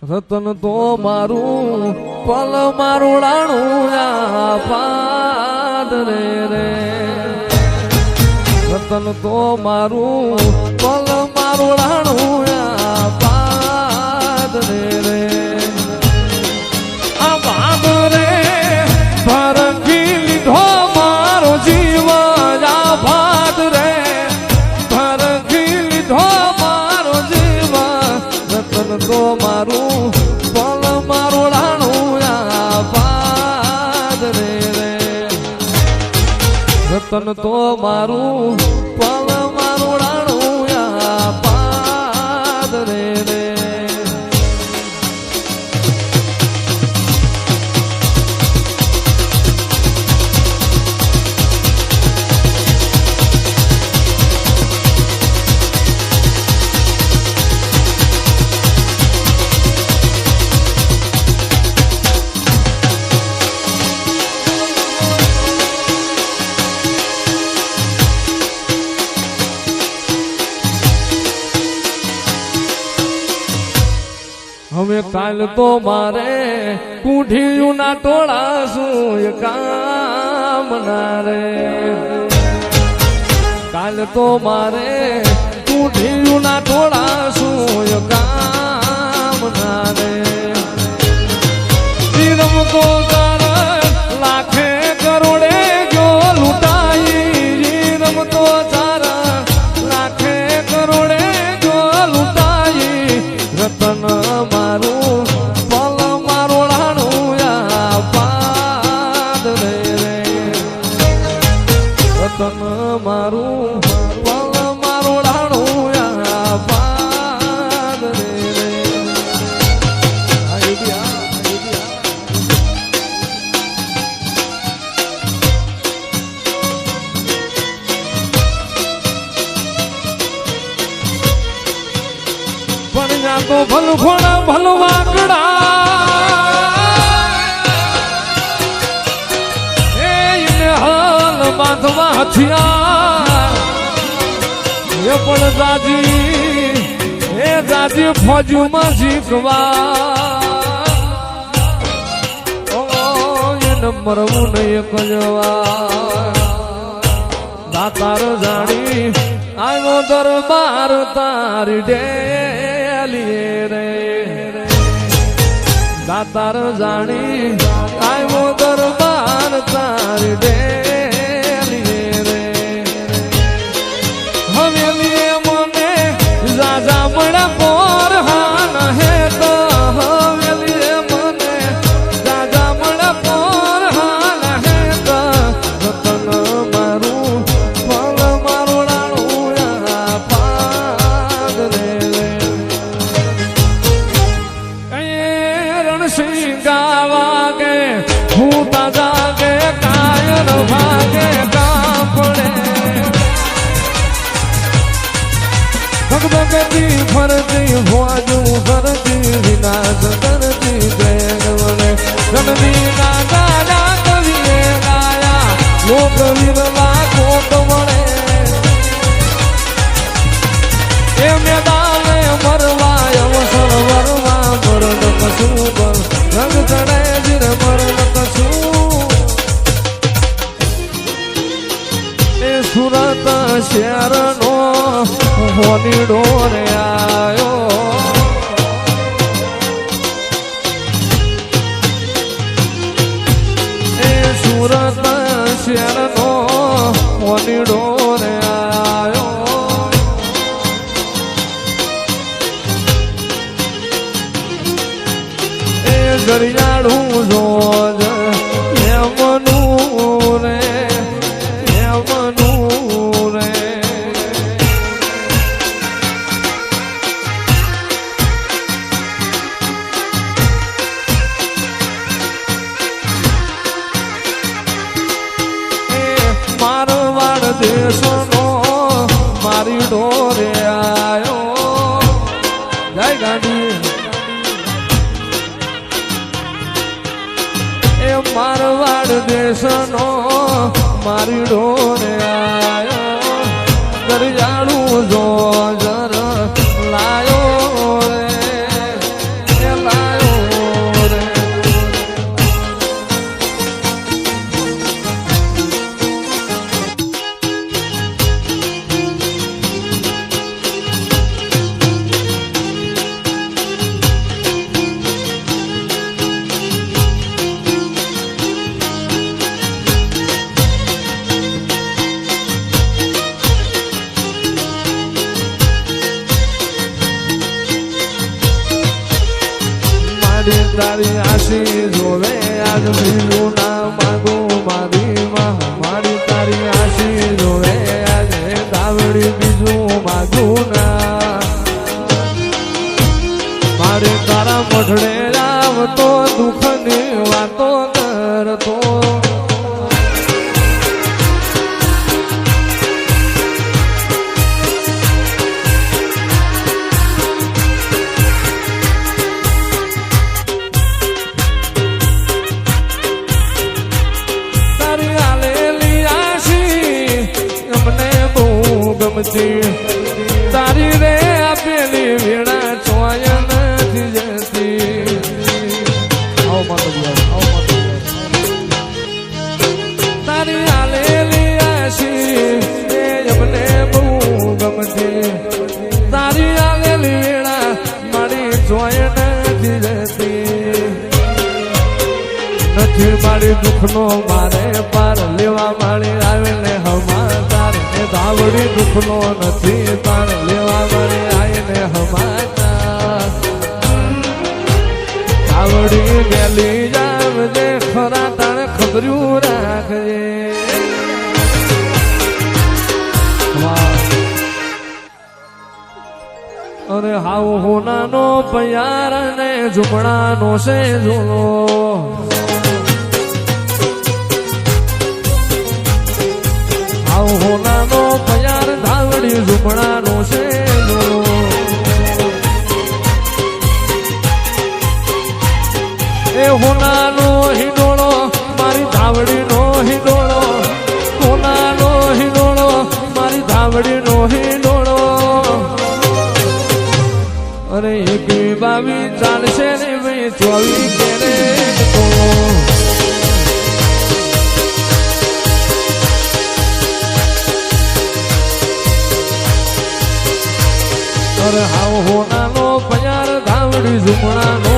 રતન તો મારું પલ મારું રાણું પાદ રે રતન તો મારું પલ મારું રાણું પાદ રે આ બાદ રે ભરખી લીધો મારો જીવ ભાદ રે ભરખી લીધો મારો જીવ રતન તો મારું પલ મારું રાણું પાદ રે રતન તો મારું પલ મારું રાણું પાદ રે હવે કાલ તો મારે કુઢિયું ના ટોળા શું કામ ના રે કાલ તો મારે કુઢિયું ના ટોળા શું કામ ના રે રમતો લાખે કરોડે જો લૂંટાઈ રમતો તારા લાખે કરોડે જો લૂંટાઈ રતન મારું પલ મારું રાણું પાદ રે રતન મારું પલ મારું રાણું પાદ રે તો ભલ ઘોડા ભલ વાકડા એને હાલ બાંધવા હથિયાર એ પણ જાજી ફોજમાં જીતવા એને મરવું નહીં એક જવા દાતાર જાણી આવ્યો દરબાર તારી ડેલી રે દાતાર જાણી આવ્યો દરબાર તારી ડેલી રે હવેલી મને રાજા મળ્યા પોર હાન હે તો હવેલી મને રાજા મળ્યા પોર હાન હે તો રતન મારું પલ મારું રાણું પાદ રે રણસિંહ ગાવાગે હું તાજાગે કાયર ભાગે કાપડે ભગભગતી ફરતી ભોજું ફરતી વિનાશ કરતી પ્રેમ મને રણની ના ગાયા કવિએ ગાયા લોક વિરલા કોટ મળે એ મેદાને મરવા અવસર વરવા મરણ કશું પર રંગ ચડે જીર મરણ કશું એ સુરત શહેરનો હોનીડો રે આયો એ સુરત શહેરનો હોનીડો રે આયો એ દરિયાળું જોજ હેમનું રે હેમનું રે મારવાડ દેશનો મારી ડોરે આયો જય ગાંધી એ મારવાડ દેશનો મારી ડોરે આયો દરિયાળું જો જર લાયો રે મારી તારી આશી જોવે આજ બીજું ના માગું મારી માં મારી તારી આશી જોવે આજે ધાવડી બીજું માગું ના મારે તારા મઢડે આવતો દુઃખની વાતો કરતો તારી રે આપેલી વીણા ચોય નથી જતી તારી આલેલી આશી એ અમને બહુ ગમતી તારી આલેલી વીણા મારી ચોય નથી જતી નથી મારી દુઃખનો મારે પાર લેવા મારી આવીને હમા ધાવડી દુઃખનો નથી તાર લેવા મળે આઈને હમાતા ધાવડી ગેલી જાવજે ખરા તાણે ખબર્યું રાખજે અરે હાવ હોનાનો પયાર ને ઝુમણાનો છે ઝૂલો હોનાનો પયાર ધાવડી ઝુમણાનો છે એ હોનાનો હિંડોળો મારી ધાવડીનો હિંડોળો હોનાનો હિંડોળો મારી ધાવડીનો હિંડોળો અરે 21 ચાલશે ને ભાઈ 24 કેરે હાવ હોનાનો પયાર ધાવડી ઝુમણાનો